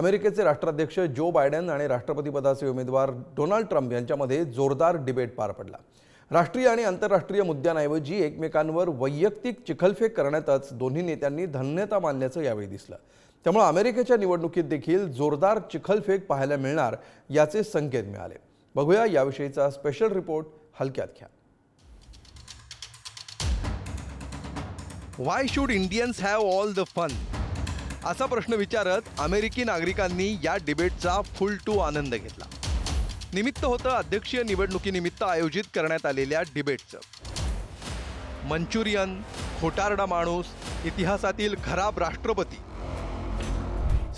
अमेरिकेचे राष्ट्राध्यक्ष Joe Biden आणि राष्ट्रपतीपदाचे उमेदवार डोनाल्ड ट्रम्प यांच्यामध्ये जोरदार डिबेट पार पडला। राष्ट्रीय आणि आंतरराष्ट्रीय मुद्द्यांऐवजी एकमेकांवर वैयक्तिक चिखलफेक करण्यातच दोन्ही नेत्यांनी धन्यता मानल्याचं यावेळी दिसलं। त्यामुळे अमेरिकेच्या निवडणुकीत देखील जोरदार चिखलफेक पाहायला मिळणार याचे संकेत मिळाले। बघूया याविषयीचा स्पेशल रिपोर्ट हलक्यात घ्या। Why should Indians have all the fun? असा प्रश्न विचारत अमेरिकी नागरिकांनी या डिबेटचा फुल टू आनंद घेतला। निमित्त होतं अध्यक्षीय निवडणुकीनिमित्त आयोजित करण्यात आलेल्या डिबेटचं। मंचुरियन, खोटारडा माणूस, इतिहासातील खराब राष्ट्रपती,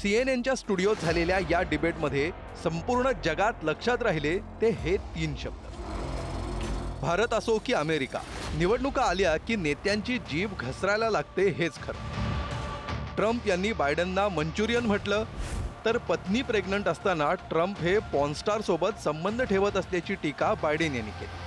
सीएनएनच्या स्टुडिओत झालेल्या या डिबेटमध्ये संपूर्ण जगात लक्षात राहिले ते हे 3 शब्द। भारत असो की अमेरिका, निवडणुका आल्या की नेत्यांची जीभ घसरायला लागते हेच खरं। ट्रम्प यांनी बायडेनना मंचुरियन म्हटलं, तर पत्नी प्रेग्नंट असताना ट्रम्प हे पॉर्नस्टार सोबत संबंध ठेवत असल्याची टीका बायडेन यांनी केली।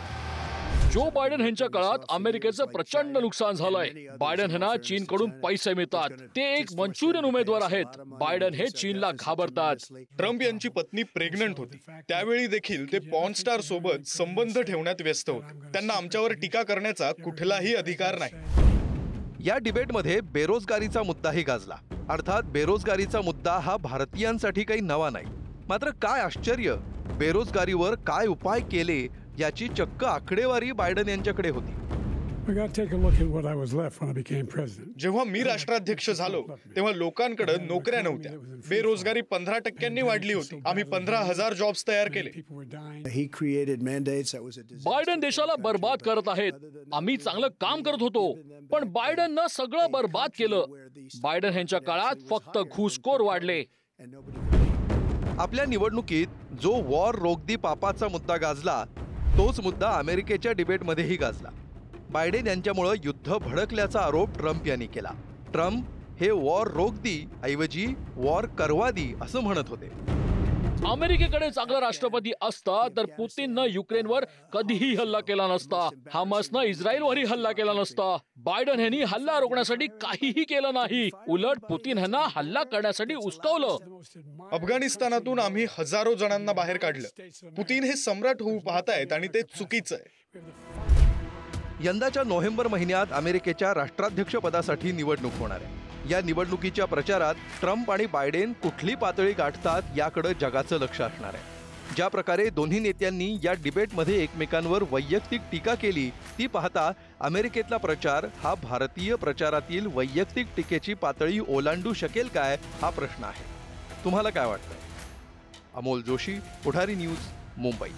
जो बायडेन यांच्या काळात अमेरिकेचं प्रचंड नुकसान झालंय। बायडेन यांना चीनकडून पैसे मिळतात, ते एक मंचुरियन उमेदवार आहेत। बायडेन हे चीनला घाबरतात। ट्रम्प यांची पत्नी प्रेग्नंट होती, त्यावेळी देखील ते पॉर्नस्टार सोबत संबंध ठेवण्यात व्यस्त होते। त्यांना आमच्यावर टीका करण्याचा कुठलाही अधिकार नाही। या डिबेटमध्ये बेरोजगारीचा मुद्दाही गाजला। अर्थात बेरोजगारीचा मुद्दा हा भारतीयांसाठी काही नवा नाही। मात्र काय आश्चर्य, बेरोजगारीवर काय उपाय केले याची चक्क आकडेवारी बायडेन यांच्याकडे होती। जेव्हा मी राष्ट्राध्यक्ष झालो तेव्हा लोकांकडे नोकऱ्या नव्हत्या। बेरोजगारी 15% वाढली होती। आम्ही 15,000 जॉब्स तयार केले। बायडेन देशाला बर्बाद करत आहेत। आम्ही चांगलं काम करत होतो, पण बायडेननं सगळं बर्बाद केलं। बायडेन यांच्या काळात फक्त घुसखोर वाढले। आपल्या निवडणुकीत जो वॉर रोक दी पापाचा मुद्दा गाजला, तोच मुद्दा अमेरिकेच्या डिबेटमध्येही गाजला। बायडेन यांच्यामुळे युद्ध भडकल्याचा आरोप ट्रम्प यांनी केला। ट्रम्प हे वॉर रोक दी ऐवजी वॉर करवा दी असं म्हणत होते। अमेरिकेकडे चांगला राष्ट्रपती असता तर पुतीननं युक्रेनवर कधीही हल्ला केला नसता। हमासनं इस्रायलवरही हल्ला केला नसता। बायडेन यांनी हल्ला रोखण्यासाठी काहीही केलं नाही, उलट पुतीन यांना हल्ला करण्यासाठी उस्कवलं। अफगाणिस्तानातून आम्ही हजारो जणांना बाहेर काढलं। पुतीन हे सम्राट होऊ पाहतायत आणि ते चुकीचं आहे। यंदाच्या नोव्हेंबर महिन्यात अमेरिकेच्या राष्ट्राध्यक्षपदासाठी निवडणूक होणार आहे। या निवडणुकीच्या प्रचारात ट्रम्प आणि बायडेन कुठली पातळी गाठतात याकडे जगाचं लक्ष असणार आहे। ज्या प्रकारे दोन्ही नेत्यांनी या डिबेटमध्ये एकमेकांवर वैयक्तिक टीका केली, ती पाहता अमेरिकेतला प्रचार हा भारतीय प्रचारातील वैयक्तिक टीकेची पातळी ओलांडू शकेल काय हा प्रश्न आहे। तुम्हाला काय वाटतं? अमोल जोशी, पुढारी न्यूज, मुंबई।